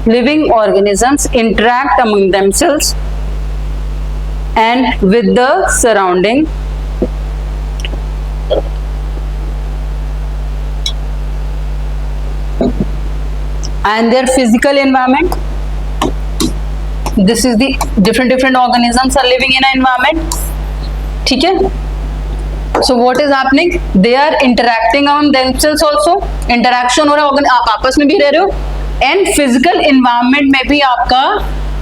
living organisms interact among themselves and with the surrounding and their physical environment. This is the different organisms are living in an environment. ठीक है? So what is happening? They are interacting among themselves also. Interaction हो रहा है, आप आपस में भी रह रहे हो, and physical environment में भी आपका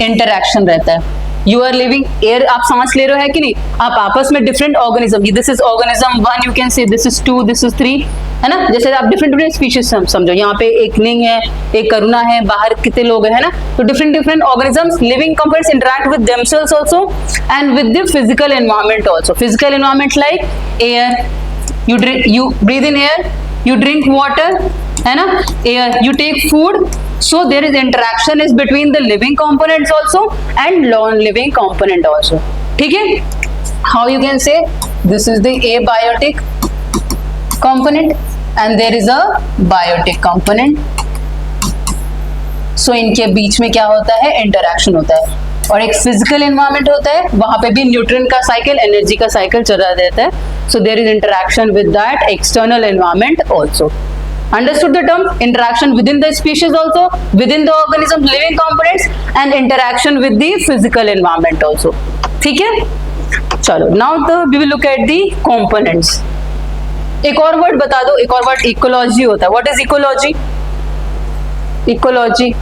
interaction रहता है. You are living air, आप सांस ले रहे हो है कि नहीं? आप आपस में different organism, this is organism 1, you can say this is 2, this is 3, है ना? जैसे आप different species समझो, यहाँ पे एक निंग है, एक करुणा है, बाहर कितने लोग हैं, है ना? तो different organisms, living components interact with themselves also and with the physical environment also. Physical environment like air, you breathe in air, you drink water, है ना? Air, you take food. So there is interaction is between the living components also and non-living component also. ठीक है? How you can say this is the abiotic component and there is a biotic component. So इनके बीच में क्या होता है? Interaction होता है. और एक physical environment होता है, वहां पे भी न्यूट्रन का साइकिल, एनर्जी का साइकिल चला रहता है. So there is interaction with that external environment also. Understood the term? Interaction within the species also, within the organism, living components, and interaction with the physical environment also. ठीक है? चलो, now we will look at the components. एक और word बता दो, एक और word ecology होता है. What is ecology? Ecology.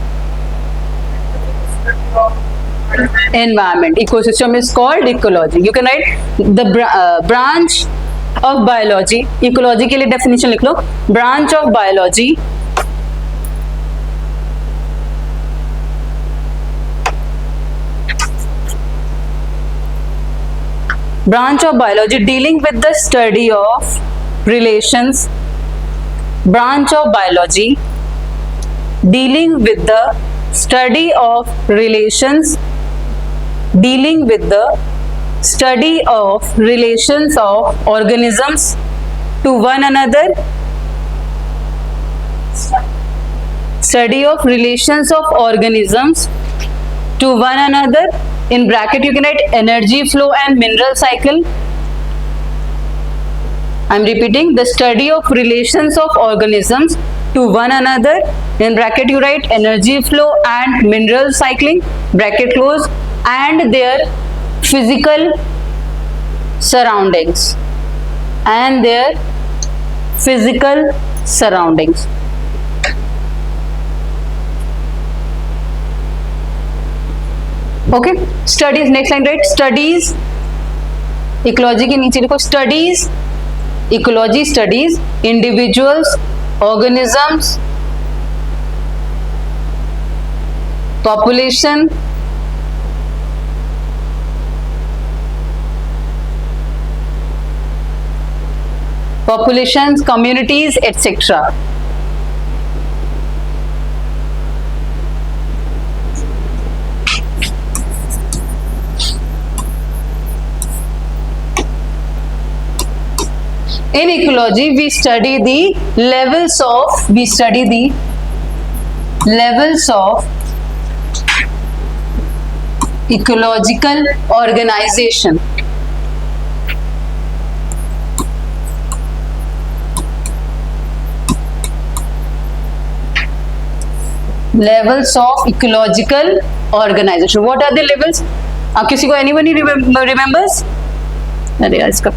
Environment. Ecosystem is called ecology. You can write the branch of biology. Ecology के लिए definition लिख लो. Branch of biology dealing with the study of relations. Branch of biology dealing with the study of relations, dealing with the study of relations of organisms to one another, study of relations of organisms to one another. In bracket you can write energy flow and mineral cycle. I am repeating, the study of relations of organisms to one another. In bracket you write energy flow and mineral cycling, bracket close, and their physical surroundings, and their physical surroundings. Okay, studies, next line, right? Studies, ecology के नीचे लिखो studies, ecology studies individuals, organisms, population, populations, communities, etc. In ecology, we study the levels of ecological organization. Levels of ecological organization. What are the levels? किसी को anybody remembers? अरे यार इसका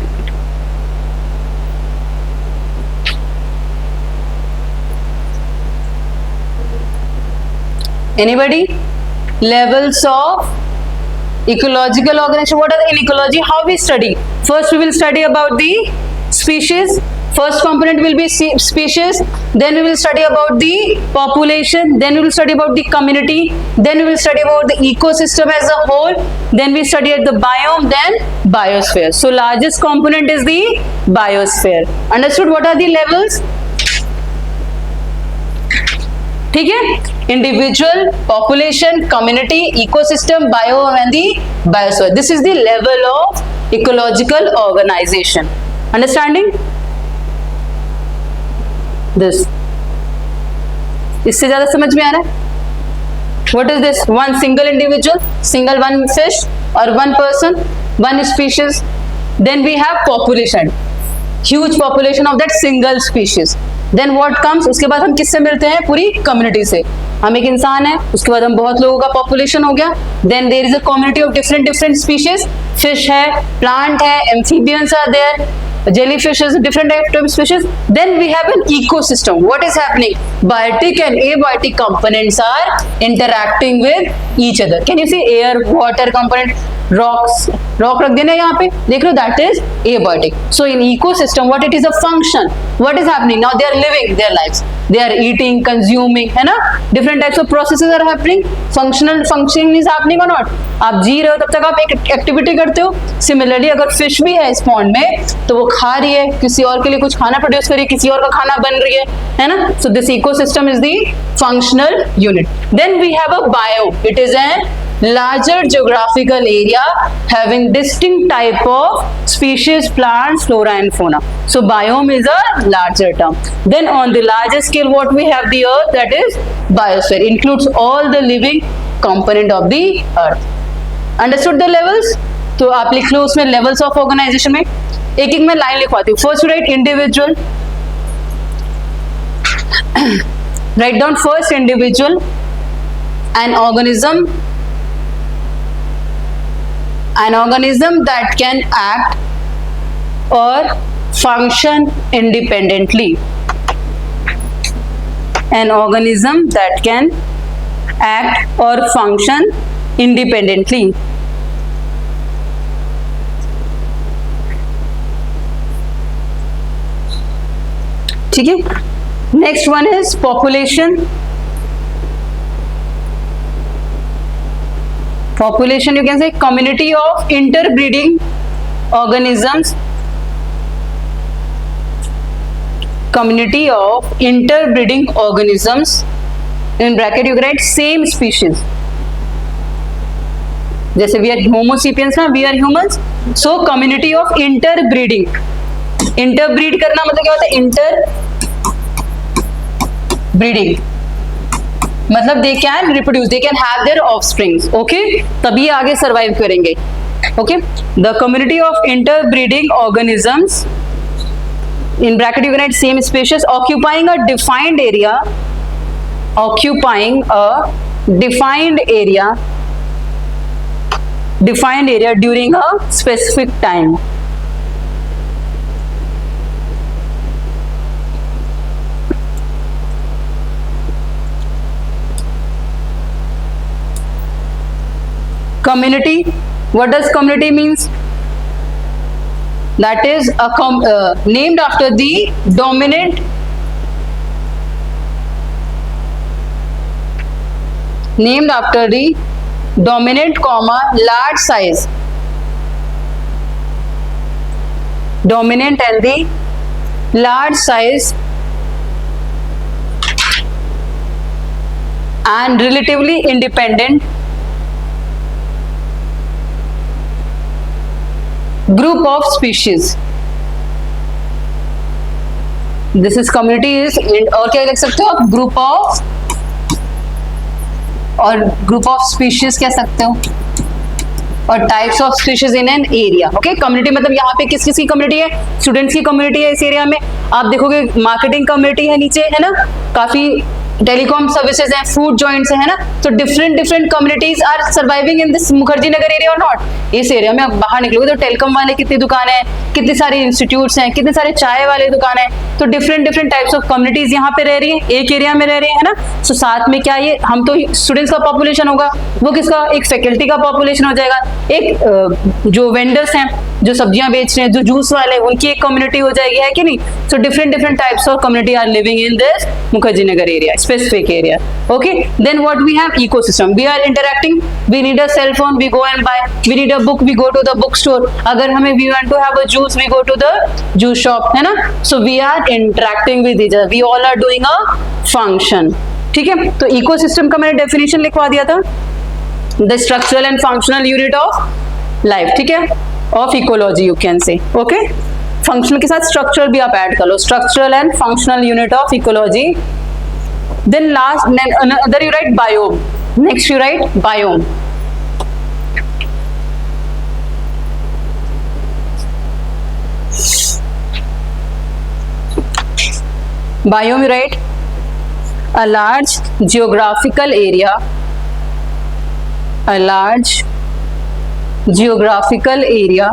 anybody? Levels of ecological organization. What are in ecology? How we study? First we will study about the species. First component will be species, then we will study about the population, then we will study about the community, then we will study about the ecosystem as a whole, then we study at the biome, then biosphere. So largest component is the biosphere. Understood? What are the levels? ठीक है? Individual, population, community, ecosystem, biome and the biosphere. This is the level of ecological organization. Understanding? This. इससे ज्यादा समझ में आ रहा है? What is this? One single individual, single one fish or one person, one species. Then we have population, huge population of that single species. Then what comes? उसके बाद हम किससे मिलते हैं? पूरी कम्युनिटी से. हम एक इंसान है, उसके बाद हम बहुत लोगों का पॉपुलेशन हो गया. Then there is a community of different species. Fish है, plant है, amphibians are there, jellyfishes, different type of species. Then we have an ecosystem. What is happening? Biotic and abiotic components are interacting with each other. Can you see air, water component, rocks, rock रख देना यहाँ पे, देख लो, that is abiotic. So in ecosystem, what it is a function. What is happening? Now they are living their lives. They are eating, consuming, है ना? Different types of processes are happening. Functional functioning is happening or not? आप जी रहे हो तब तक आप एक activity करते हो. Similarly, अगर फिश भी है इस पॉन्ड में तो वो खा रही है, किसी और के लिए कुछ खाना प्रोड्यूस कर रही है, किसी और का खाना बन रही है ना? So this ecosystem is the functional unit. Then we have a biome. It is an larger geographical area having distinct type of species, plants, flora and fauna. So biome is a larger term. Then on the larger scale, what we have the earth, that is biosphere, includes all the living component of the earth. Understood the levels? तो आप लिख लो उसमें levels of organization में. एक एक मैं line लिखवाती हूँ. First write individual. Write down first individual. An organism that can act or function independently. An organism that can act or function independently. ठीक है. Next one is population. Population, you can say community of interbreeding organisms. Community of interbreeding organisms. In bracket you write same species. जैसे we are Homo sapiens ना, we are humans. So community of interbreeding. Interbreed करना मतलब क्या होता है? Interbreeding मतलब they can reproduce, they can have their offsprings. Okay, तभी आगे survive करेंगे. Okay, the community of interbreeding organisms, in bracket you can write same species, occupying a defined area, during a specific time. Community, what does community means? That is named after the dominant large size, dominant and the large size and relatively independent group of species. This is community is, और क्या लिख सकते हो आप? Group of species कह सकते हो, और types of species in an area. Okay, community मतलब यहाँ पे किस किस की कम्युनिटी है? स्टूडेंट्स की कम्युनिटी है इस एरिया में. आप देखोगे मार्केटिंग कम्युनिटी है नीचे, है ना, काफी टेलीकॉम सर्विसेज हैं, फूड जॉइंट्स है ना. तो different communities are surviving in this Mukherjee Nagar area or not. इस एरिया में आप बाहर निकलोगे तो टेलीकॉम वाले कितनी दुकानें हैं, कितने सारे इंस्टीट्यूट्स हैं, कितने सारे चाय वाले दुकान हैं. तो डिफरेंट टाइप्स ऑफ कम्युनिटीज यहाँ पे रह रही है, एक एरिया में रह रही है ना. सो साथ में क्या, ये हम तो स्टूडेंट्स का पॉपुलेशन होगा, वो किसका? एक फैकल्टी का पॉपुलेशन हो जाएगा, एक जो वेंडर्स हैं जो सब्जियां बेच रहे हैं, जो जूस वाले, उनकी एक कम्युनिटी हो जाएगी, है कि नहीं. So different types of community are living in this Mukherjee Nagar area, specific area. Okay, then what we have? Ecosystem. We are interacting. We need a cell phone, we go and buy. We need a book, we go to the bookstore. अगर हमें we want to have a juice, we go to the juice shop, है ना. So we are interacting with each other. We all are doing a function. ठीक है, तो ecosystem का मैंने definition लिखवा दिया था. The structural and functional unit of life. ठीक है, of ecology you can say. Okay, functional के साथ structural भी आप add कर लो. Structural and functional unit of ecology. Then last, another you write biome. Next you write biome. Biome you write a large geographical area, a large geographical area,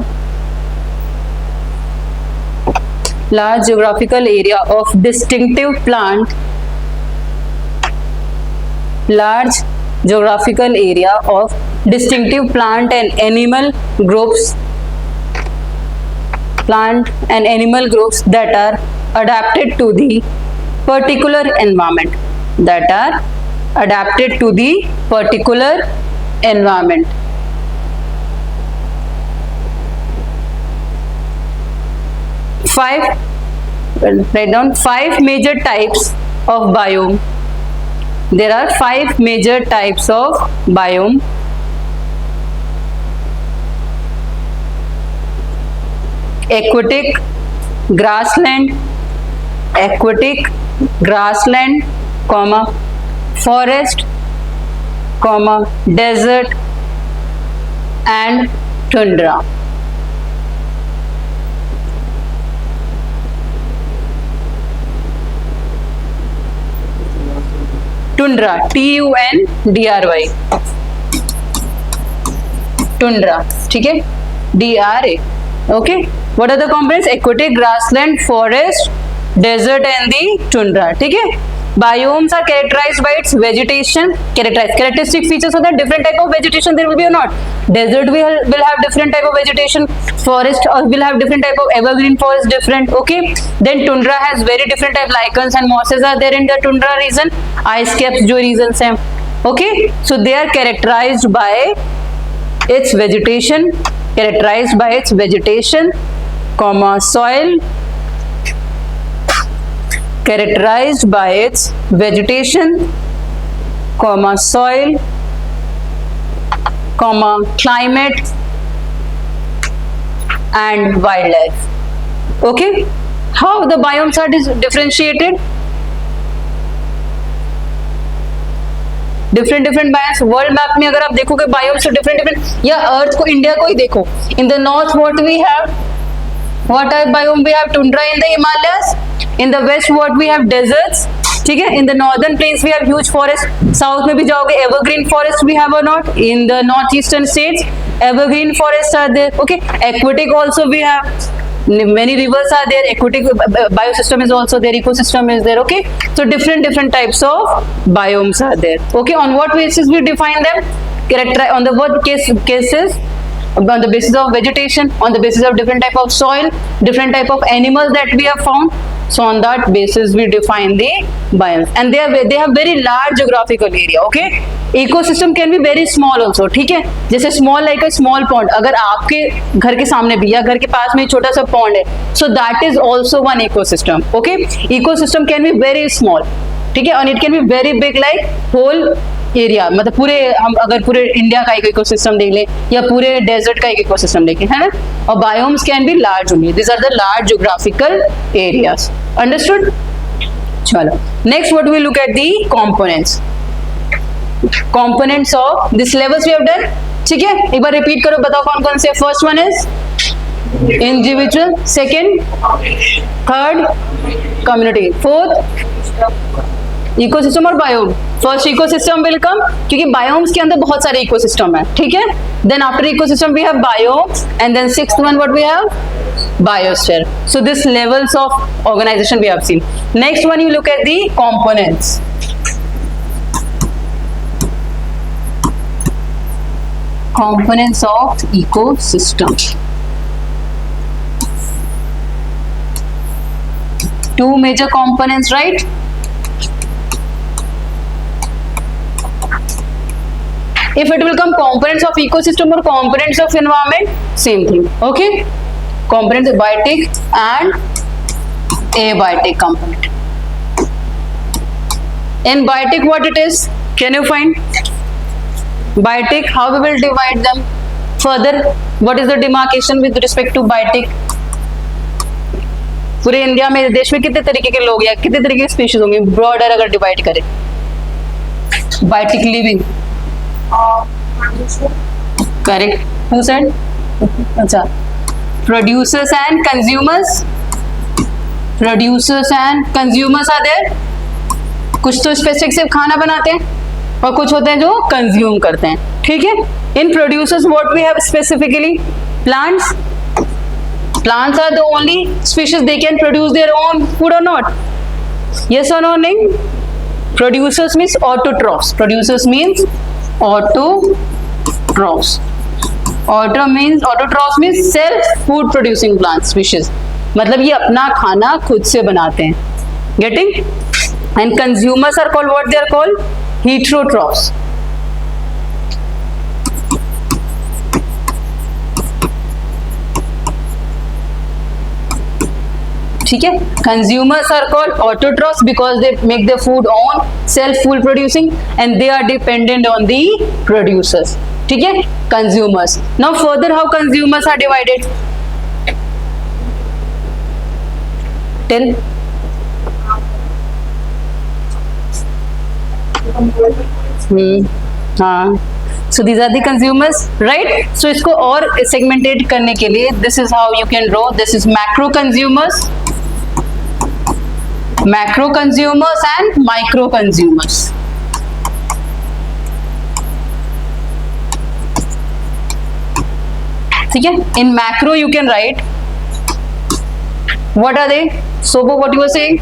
large geographical area of distinctive plant, large geographical area of distinctive plant and animal groups, plant and animal groups that are adapted to the particular environment, that are adapted to the particular environment. Write down 5 major types of biome. There are 5 major types of biome. Aquatic grassland, aquatic grassland, comma, forest, comma, desert and tundra. Tundra, Tundry, tundra, ठीक है, DRA. Okay, what are the components? Aquatic, grassland, forest, desert and the tundra. ठीक है. Biomes are characterized by its vegetation. Characteristic features of the different type of vegetation there will be or not. Desert will have different type of vegetation. Forest will have different type of evergreen forest, different. Okay. Then tundra has very different type lichens and mosses are there in the tundra region. Ice caps जो regions हैं. Okay. So they are characterized by its vegetation. Characterized by its vegetation, comma, soil. Characterized by its vegetation, comma, soil, comma, climate and wildlife. Okay, how the biomes are differentiated? different biomes. World map में अगर आप देखोगे biomes तो different या अर्थ को, India को ही देखो. In the north what we have? What type biome we have? Tundra in the Himalayas. In the west what we have? Deserts. ठीक है. In the northern plains we have huge forest. South में भी जाओगे evergreen forest we have or not? In the northeastern states evergreen forests are there. Okay. Aquatic also we have. Many rivers are there. Aquatic biosystem is also there. Ecosystem is there. Okay. So different types of biomes are there. Okay. On what basis we define them? On the what cases? On the basis of vegetation, on the basis of different type of soil, different type of animals that we have found. So on that basis we define the biomes, and they have very large geographical area. Okay. Ecosystem can be very small also. ठीक है. जैसे small like a small pond. अगर आपके घर के सामने भी या घर के पास में छोटा सा pond है, so that is also one ecosystem. Okay. Ecosystem can be very small. ठीक है. And it can be very big like whole area, मतलब पूरे, हम अगर पूरे इंडिया का एक इकोसिस्टम देख लें या पूरे डेजर्ट का एक इकोसिस्टम देखें, है ना. और biomes can be large only. This are the large geographical areas. Understood. चलो next what we look at the components. Components of this levels we have done. ठीक है. एक बार रिपीट करो, बताओ कौन कौन से. First one is individual, second, third community, fourth ecosystem और biome. First ecosystem will come, क्योंकि बायोम्स के अंदर बहुत सारे इकोसिस्टम है. ठीक है. Then after ecosystem we have biome and then sixth one what we have? Biosphere. So this levels of organisation we have seen. Next one you look at the components. Components of ecosystem. Two major components, right? If it will come components of ecosystem or components of environment, same thing. Okay. Components abiotic and abiotic component. In biotic, what it is? Can you find? Biotic, how we will divide them further? What is the demarcation with respect to biotic? पूरे India में, देश में कितने तरीके के लोग या कितने तरीके के स्पीशीज होंगे ब्रॉडर अगर डिवाइड करें? Biotic living, correct, who said? अच्छा, producers and consumers, producers and consumers are there. कुछ तो स्पेसिफिक सिर्फ खाना बनाते हैं और कुछ होते हैं जो कंज्यूम करते हैं, ठीक है। In producers what we have specifically, plants, plants are the only species they can produce their own food or not, yes or no? Ning? Producers means autotrophs, producers means autotrophs, autotrophs means self food producing plant species, मतलब ये अपना खाना खुद से बनाते हैं, getting? And consumers are called what? They are called heterotrophs. ठीक है, consumers are called autotrophs because they make the food on self food producing and they are dependent on the producers, ठीक है, consumers. Now further how consumers are divided, tell. हाँ, so these are the consumers, right? So इसको और segmentate करने के लिए this is how you can draw. This is macro consumers and micro consumers. ठीक है, in macro you can write what are they? So what you were saying?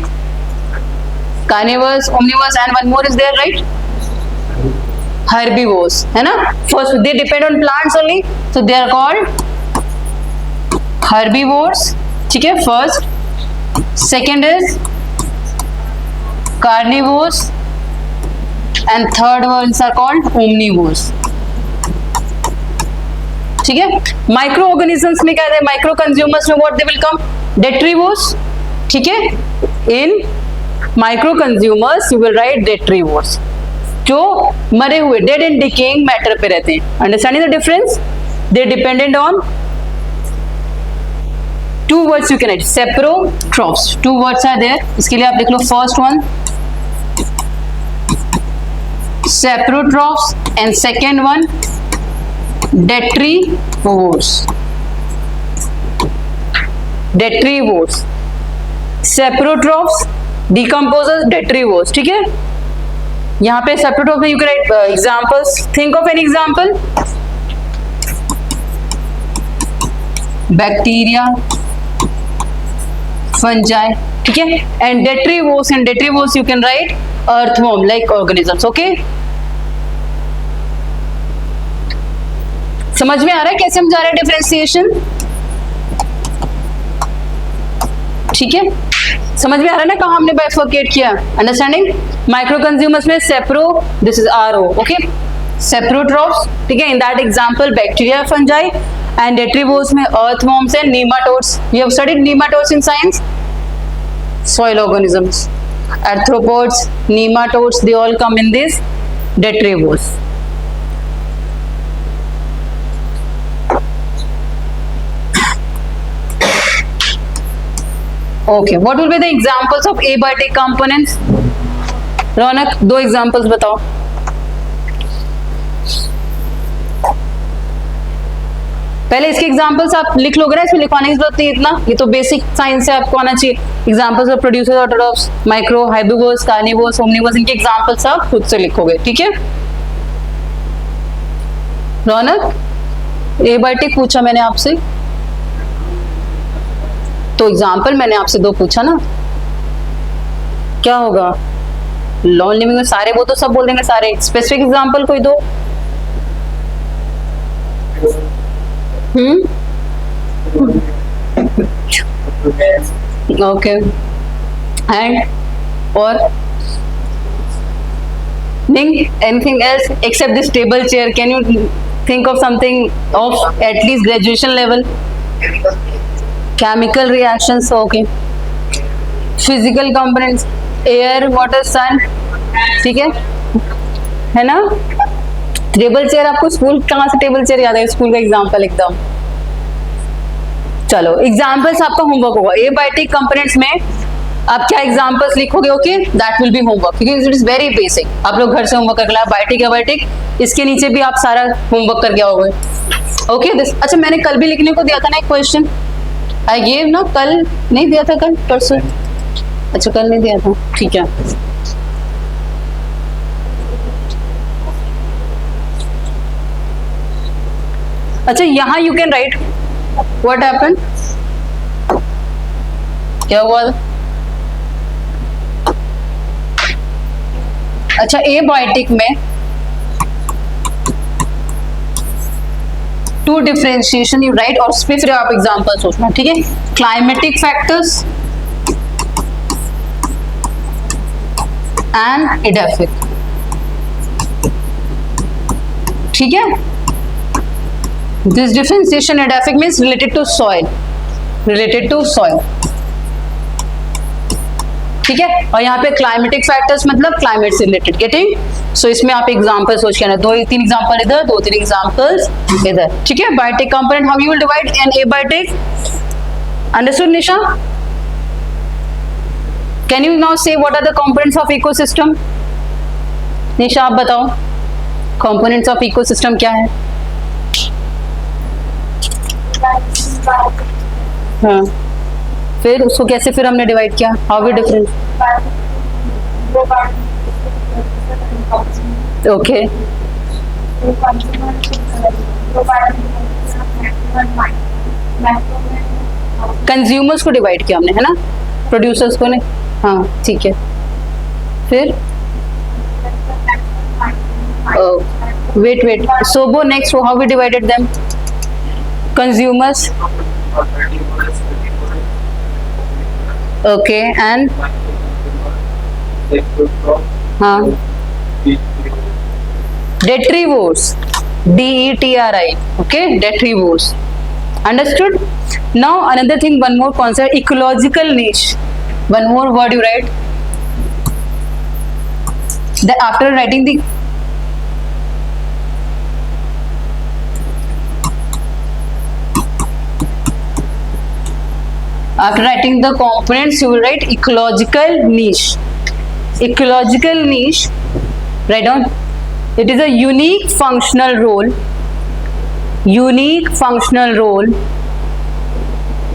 Carnivores, omnivores, and one more is there, right? Herbivores, है ना? First they depend on plants only, so they are called herbivores. ठीक है, first. Second is carnivores, and third ones are called omnivores. ठीक है, micro organisms में क्या है? Micro consumers में what they will come? Detritivores, ठीक है। In micro consumers you will write detritivores, जो मरे हुए डेड एंड डिकेइंग मैटर पे रहते हैं। Understanding the difference? They dependent on two words you can write, saprotrophs, two words are there, इसके लिए आप लिख लो first one saprotrophs and second one detritivores, detritivores, saprotrophs, decomposers, detritivores, ठीक है। यहाँ पे सेप्रोट्रॉफ्स में you can write examples, think of an example, bacteria, fungi, ठीक है। And detritivores, in detritivores you can write earthworm like organisms, okay. समझ में आ रहा है कैसे हम जा रहे हैं डिफरेंशिएशन? ठीक है, समझ में आ रहा है ना कहाँ हमने बाइफर्केट किया? अंडरस्टैंडिंग? माइक्रो कंज्यूमर्स में sapro, this is RO, okay, saprotrophs, ठीक है। In that example bacteria, fungi, and detritivores में earthworms and nematodes. You have studied nematodes in science, soil organisms, arthropods, nematodes, they all come in this detrivores. Okay, what will be the examples of abiotic components? रौनक, दो examples बताओ। पहले इसके examples आप लिख लोगे ना, इसमें लिखवाने की जरूरत नहीं इतना, ये तो बेसिक साइंस से आपको आना चाहिए। Examples of producers, autotrophs, micro, herbivores, carnivores, omnivores, इनके एग्जांपल्स आप खुद से लिखोगे, ठीक है। रौनक, एबायोटिक पूछा मैंने आपसे, तो एग्जांपल मैंने आपसे दो पूछा ना, क्या होगा? नॉन लिविंग में सारे, वो तो सब बोल देंगे सारे, स्पेसिफिक एग्जांपल कोई दो। Okay, and or anything else except this table chair? Can you think of something of at least graduation level? Chemical reactions, okay. Physical components, air, water, sun, ठीक है ना? टेबल चेयर, आपको school कहाँ से table chair याद है? School का example एकदम। चलो एग्जांपल्स आपका होमवर्क होगा। एबायोटिक कंपोनेंट्स में आप क्या एग्जांपल्स लिखोगे? Okay, that will be homework, क्योंकि इट इज वेरी बेसिक। आप लोग घर से होमवर्क करके लाए, बायोटिक या बायोटिक, इसके नीचे भी आप सारा होमवर्क करके आओगे। ओके दिस, अच्छा मैंने कल भी लिखने को दिया था ना एक क्वेश्चन, आई गेव ना, कल नहीं दिया था, कल परसों, अच्छा कल नहीं दिया था, ठीक है। अच्छा यहाँ you can right what happen, क्या हुआ? अच्छा एबायोटिक में टू डिफरेंशिएशन यू राइट, और फिर आप एग्जांपल सोचना, ठीक है। क्लाइमेटिक फैक्टर्स एंड एडाफिक, ठीक है। This differentiation edaphic means related to soil, related to soil, ठीक है। और यहाँ पे क्लाइमेटिक फैक्टर्स मतलब क्लाइमेट से रिलेटेड, गेटिंग? सो इसमें आप एग्जांपल सोच के आना, 2-3 एग्जांपल इधर, 2-3 एग्जांपल्स इधर, ठीक है। Biotic component, how you will divide an abiotic, understood Nisha? Can you now say what are the components of ecosystem? Nisha आप बताओ, कंपोनेंट्स ऑफ इकोसिस्टम क्या है? हाँ, फिर उसको कैसे फिर हमने डिवाइड किया, how we different? Okay, consumers को डिवाइड किया हमने, है ना, प्रोड्यूसर्स को नहीं, हाँ ठीक है। फिर वेट सोबो next, how we divided them? Consumers, okay, and हाँ detrivores, DETRI, okay, detrivores, understood? Now another thing, one more concept, ecological niche, one more word you write, that after writing the components you will write ecological niche. Ecological niche, write down, it is a unique functional role,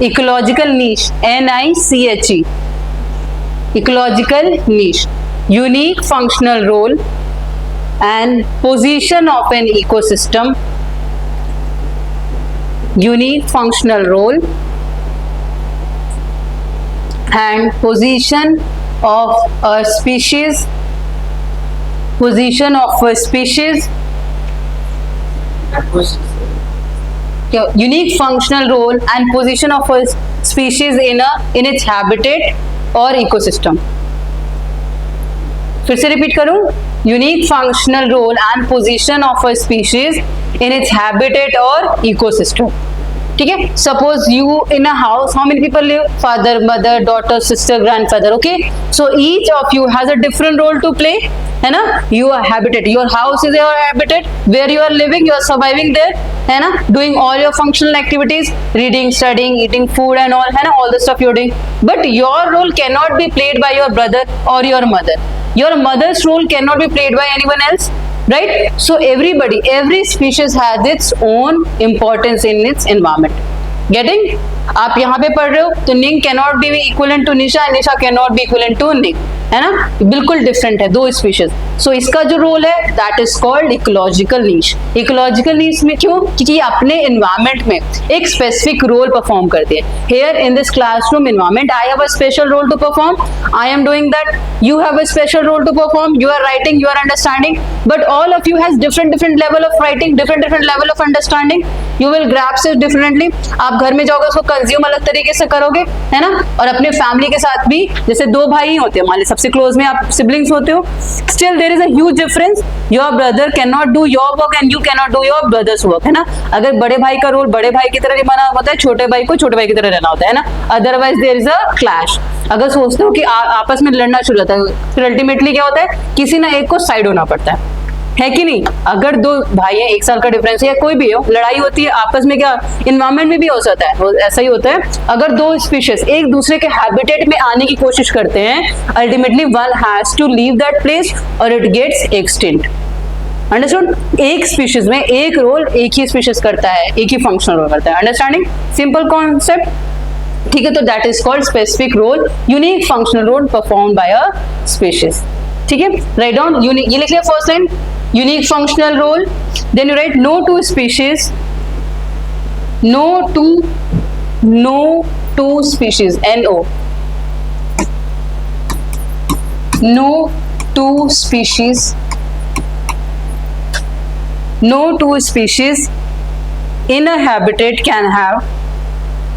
ecological niche, NICHE, ecological niche, unique functional role and position of an ecosystem, unique functional role and position of a species, unique functional role and position of a species in its habitat or ecosystem. फिर से repeat करूं, unique functional role and position of a species in its habitat or ecosystem, ठीक है। Suppose you in a house, how many people live? Father, mother, daughter, sister, grandfather, okay. So each of you has a different role to play, है ना। Your habitat, your house is your habitat, where you are living, you are surviving there, है ना, doing all your functional activities, reading, studying, eating food and all, है ना, all the stuff you are doing. But your role can not be played by your brother और your mother. Your mother's role cannot be played by anyone else, right? So every species has its own importance in its environment. Getting? आप यहाँ पे पढ़ रहे हो तो Ning cannot be equivalent to Nisha, Nisha cannot be equivalent to Ning, है ना, बिल्कुल डिफरेंट है दो स्पीशीज. सो इसका जो रोल है that is called ecological niche. Ecological niche में क्यों? क्योंकि अपने एनवायरमेंट में एक स्पेसिफिक रोल परफॉर्म करते हैं. Here in this classroom environment I have a special role to perform, I am doing that, you have a special role to perform, you are writing, you are understanding, but all of you has different level of writing, different level of understanding, you will grasp it differently. आप घर में जाओगे उसको consume अलग तरीके से करोगे, है ना. और अपने फैमिली के साथ भी, जैसे दो भाई ही होते हैं, मान लीजिए सबसे क्लोज में आप सिबलिंग्स होते हो, still there is a huge difference. Your brother can not do your work and you can not do your brother's work, है ना. अगर बड़े भाई का रोल बड़े भाई की तरह निभाना होता है, छोटे भाई को छोटे भाई की तरह रहना होता है ना, otherwise there is a clash. अगर सोचते हो कि आपस में लड़ना शुरू होता है, फिर अल्टीमेटली क्या होता है, किसी ना एक को साइड होना पड़ता है. है कि नहीं? अगर दो भाई है, 1 साल का डिफरेंस है या कोई भी हो, लड़ाई होती है आपस में, क्या इन्वायरमेंट में भी हो सकता है, ऐसा ही होता है। अगर दो स्पीशीज एक दूसरे के हैबिटेट में आने की कोशिश करते हैं, ultimately one has to leave that place or it gets extinct. Understood? एक स्पीशीज में एक रोल एक ही स्पीशीज करता है, एक ही फंक्शनल रोल करता है। अंडरस्टैंडिंग? सिंपल कॉन्सेप्ट, ठीक है? तो that is called specific role, unique functional role perform by a species. ठीक है, राइट डाउन यूनिक, ये लिख लिया first line, unique functional role. Then you write no two species, no two species, NO, no two species in a habitat can have,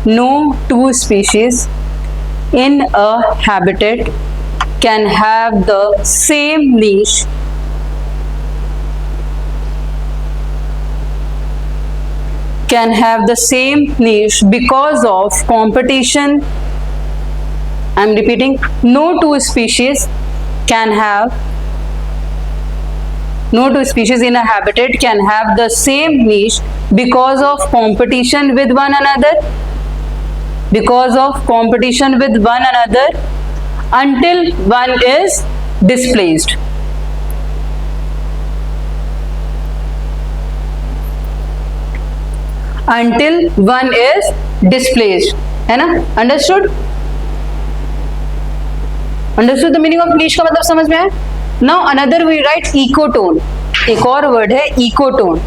no two species in a habitat can have the same niche, because of competition. I'm repeating, no two species in a habitat can have the same niche because of competition with one another, until one is displaced. है ना? Understood the meaning of niche का मतलब समझ में आया? Now another we write ecotone, एक और word है इकोटोन।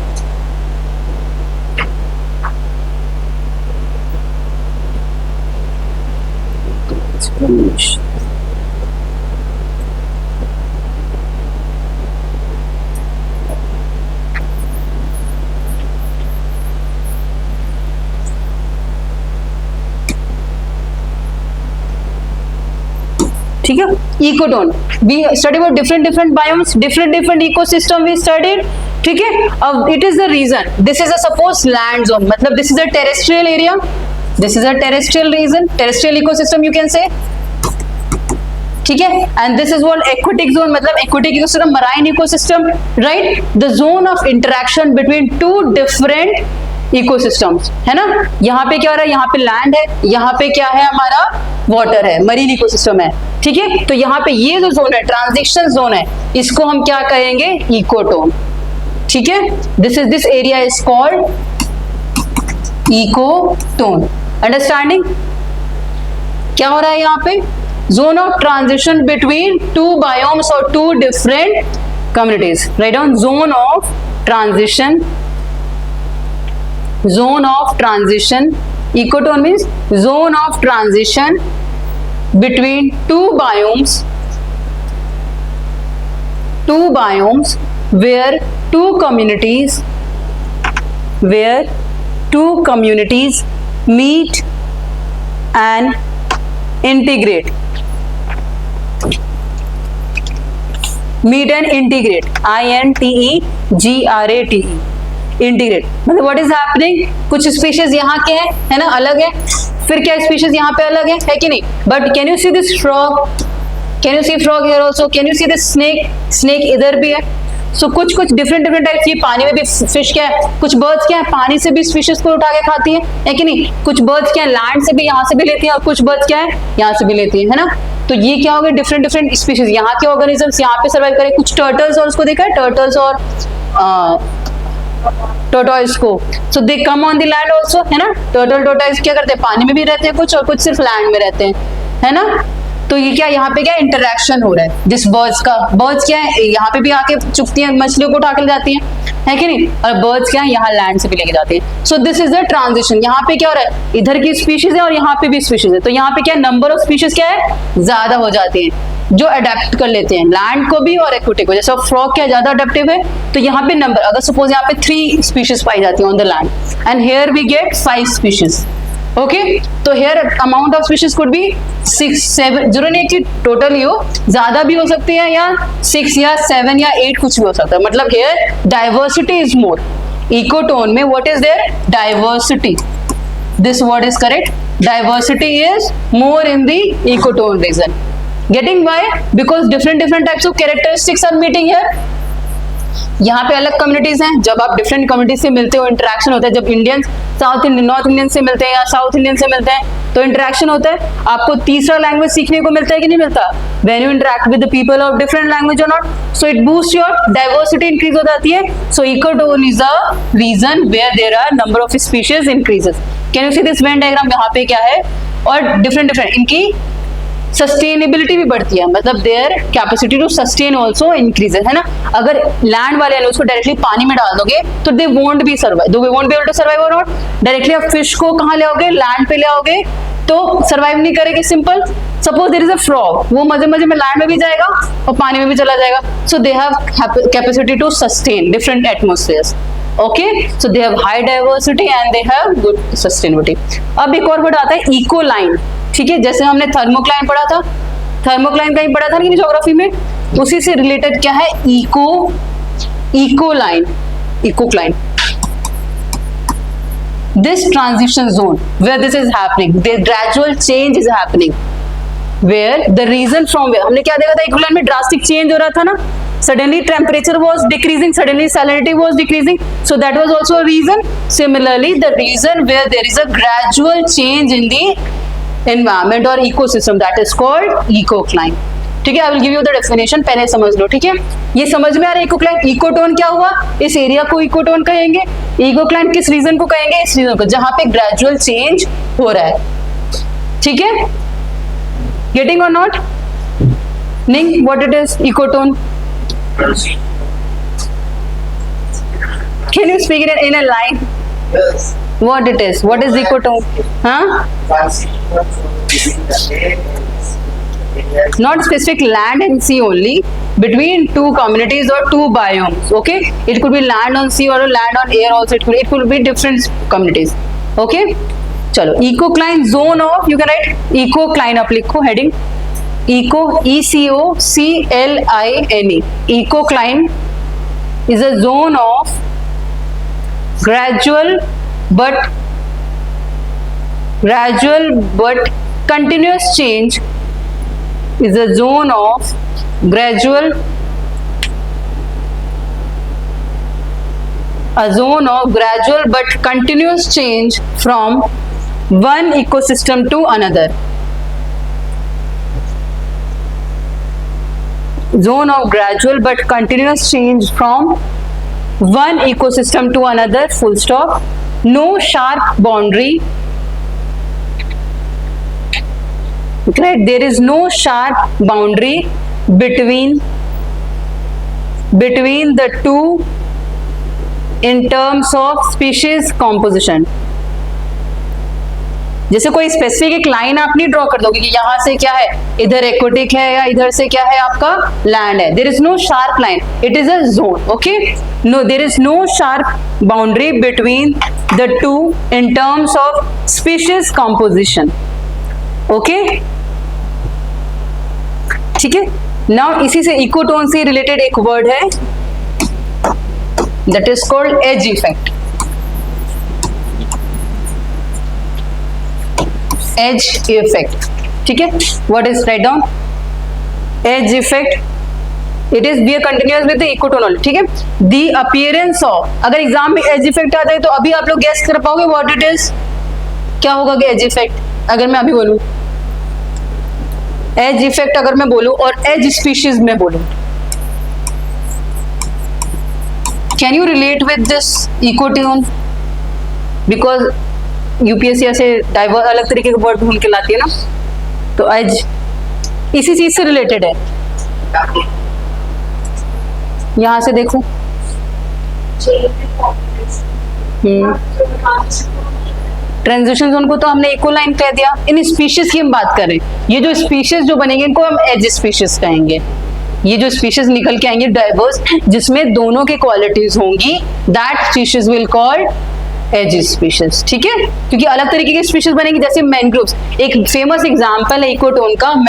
ठीक है, ecotone, we study about different biomes, different ecosystem we studied. ठीक है, अब it is the region, this is a suppose land zone, मतलब this is a terrestrial area, this is a terrestrial region, terrestrial ecosystem you can say. ठीक है, and this is what aquatic zone, मतलब aquatic ecosystem, marine ecosystem, right? The zone of interaction between two different ecosystems, है ना? यहाँ पे क्या हो रहा है? यहाँ पे लैंड है, यहाँ पे क्या है? हमारा वाटर है, मरीन इकोसिस्टम है। ठीक है, तो यहाँ पे ये जो जोन है, ट्रांजिशन जोन है, इसको हम क्या कहेंगे? इकोटोन। ठीक है, this area is called ecotone. Understanding? क्या हो रहा है यहाँ पे? Zone of transition between two biomes और two different communities. Right down, zone of transition, ecotone means zone of transition between two biomes where two communities meet and integrate, INTEGRATE, integrate. मतलब what is happening, कुछ species यहाँ के हैं, है ना, अलग है, फिर क्या स्पीशीज यहाँ पे अलग है कि नहीं? But can you see this frog, can you see frog here also, can you see this snake इधर भी है। सो कुछ डिफरेंट टाइप्स की, पानी में भी फिश क्या है, कुछ बर्ड्स क्या है पानी से भी स्पीशीज को उठा के खाती है कि नहीं? कुछ बर्ड्स क्या है लैंड से भी, यहाँ से भी लेती है, और कुछ बर्ड्स क्या है यहाँ से भी लेती है ना? तो ये क्या हो गया? डिफरेंट स्पीशीज, यहाँ के ऑर्गेनिजम्स यहाँ पे सर्वाइव करें। कुछ टर्टल्स और उसको देखा है, टर्टल्स और टोटॉइस को, so they come on the land also, है ना? टर्टल टोटॉइस क्या करते हैं? पानी में भी रहते हैं कुछ, और कुछ सिर्फ लैंड में रहते हैं, है ना? तो ये क्या यहाँ पे क्या इंटरेक्शन हो रहा है जिस बर्ड्स का, बर्ड्स क्या है यहाँ पे भी आके चुपती हैं, मछलियों को उठा के ले जाती हैं, है कि नहीं? और बर्ड्स क्या है यहाँ लैंड से भी लेके जाती हैं। So this is the transition. यहाँ पे क्या हो रहा है? इधर की स्पीशीज है और यहाँ पे भी स्पीशीज है, तो यहाँ पे क्या नंबर ऑफ स्पीशीज क्या है? ज्यादा हो जाती है, जो अडेप्ट कर लेते हैं लैंड को भी और एक्वेटिक को। जैसे फ्रॉग क्या ज्यादा अडेप्टिव है, तो यहाँ पे नंबर, अगर सपोज यहाँ पे 3 स्पीशीज पाई जाती है on the land, and here we get 5 species. Okay, तो here amount of species could be 6, 7, जरूरी नहीं कि टोटल ही हो, ज्यादा भी हो सकती है, या 6 या 7 या 8 कुछ भी हो सकता है। मतलब here diversity is more. Ecotone में what is there? Diversity. This word is correct, diversity is more in the ecotone region. Getting why? Because different types of characteristics are meeting here. यहाँ पे अलग कम्युनिटीज हैं, जब आप different communities से मिलते हो इंटरेक्शन होता है, जब Indians south Indian north Indian से मिलते हैं या साउथ इंडियन से मिलते हैं तो इंटरेक्शन होता है, आपको तीसरा लैंग्वेज सीखने को मिलता है कि नहीं मिलता, when you interact with the people of different language और not, so it boost your diversity, increase हो जाती है। So ecotone is a region where there are number of species increases. Can you see this Venn diagram, यहाँ पे क्या है, और different इनकी सस्टेनेबिलिटी भी बढ़ती है, मतलब their capacity to sustain also increases, है ना। अगर लैंड वाले उसको डायरेक्टली पानी में डाल दोगे तो they won't be survive, they won't be able to survive or not. Directly आप फिश को कहाँ ले आओगे, लैंड पे ले आओगे तो सर्वाइव नहीं करेगी, simple. Suppose there is a frog, वो मजे मजे में लैंड में भी जाएगा और पानी में भी चला जाएगा, so they have capacity to sustain different atmospheres, okay, so they have high diversity and they have good sustainability. अब एक और वर्ड आता है इकोलाइन, ठीक है, जैसे हमने थर्मोक्लाइन पढ़ा था, थर्मोक्लाइन कहीं पढ़ा था नहीं ज्योग्राफी में, उसी से रिलेटेड क्या है, इकोलाइन, इकोक्लाइन। This transition zone where this is happening, the gradual change is happening, where the reason from where हमने क्या देखा था, इकोलाइन में ड्रास्टिक चेंज हो रहा था ना, suddenly temperature was decreasing, suddenly salinity was decreasing, so that was also a reason. Similarly, the reason where there is a gradual change in the environment or ecosystem, that is called ecocline. ठीक है, I will give you the definition, पहले समझ लो, ठीक है। ये समझ में आ रहा है इकोक्लाइन, इकोटोन क्या हुआ, इस एरिया को इकोटोन कहेंगे। इकोक्लाइन किस रीजन को कहेंगे, इस रीजन को जहां पे ग्रेजुअल चेंज हो रहा है, ठीक है। गेटिंग और नॉट? नहीं, what it is ecotone? Can you speak it in a line? What it is? What is ecotone? Huh? Not specific land and sea only, between two communities or two biomes. Okay, it could be land on sea or land on air also. It could be different communities. Okay, चलो ecocline zone of, you can write ecocline, आप लिखो heading eco, ECOCLINE. Ecocline is a zone of gradual but continuous change, is a zone of gradual but continuous change from one ecosystem to another. Zone of gradual but continuous change from one ecosystem to another, full stop. No sharp boundary, right? There is no sharp boundary between the two in terms of species composition. जैसे कोई specific एक line आप नहीं draw कर दोगे कि यहाँ से क्या है, इधर एक्वेटिक है या इधर से क्या है आपका लैंड है. There is no sharp line, it is a zone. Okay, no, there is no sharp boundary between the two in terms of species composition. Okay, ठीक है. नाउ इसी से इकोटोन से रिलेटेड एक वर्ड है, that is called edge effect. Edge effect, ठीक है. What is, write down edge effect. It is be a continuous with the ecotone, ठीक है. द अपीयरेंस ऑफ, अगर एग्जाम में एज इफेक्ट आता है तो अभी आप लोग गेस कर पाओगे व्हाट इट इज, क्या होगा कि एज इफेक्ट. अगर मैं अभी बोलूं एज इफेक्ट, अगर मैं बोलूं और एज स्पीशीज में बोलूं, can you relate with this ecotone? Because UPSC ऐसे डाइवर्स अलग तरीके के वर्ड ढूंढ के लाती है ना, तो एज इसी चीज से रिलेटेड है. यहां से देखो, ट्रांजिशन जोन को तो हमने इकोलाइन कह दिया. इन स्पीशीज की हम बात करें, ये जो स्पीशीज जो बनेंगे इनको हम एज स्पीशीज कहेंगे. ये जो स्पीशीज निकल के आएंगे डाइवर्स, जिसमें दोनों की क्वालिटीज होंगी, that species will called edge species. ठीक है, क्योंकि अलग तरीके की स्पीशीज बनेगी. जैसे मैनग्रोव्स, एक फेमस एग्जांपल है इकोटोन का.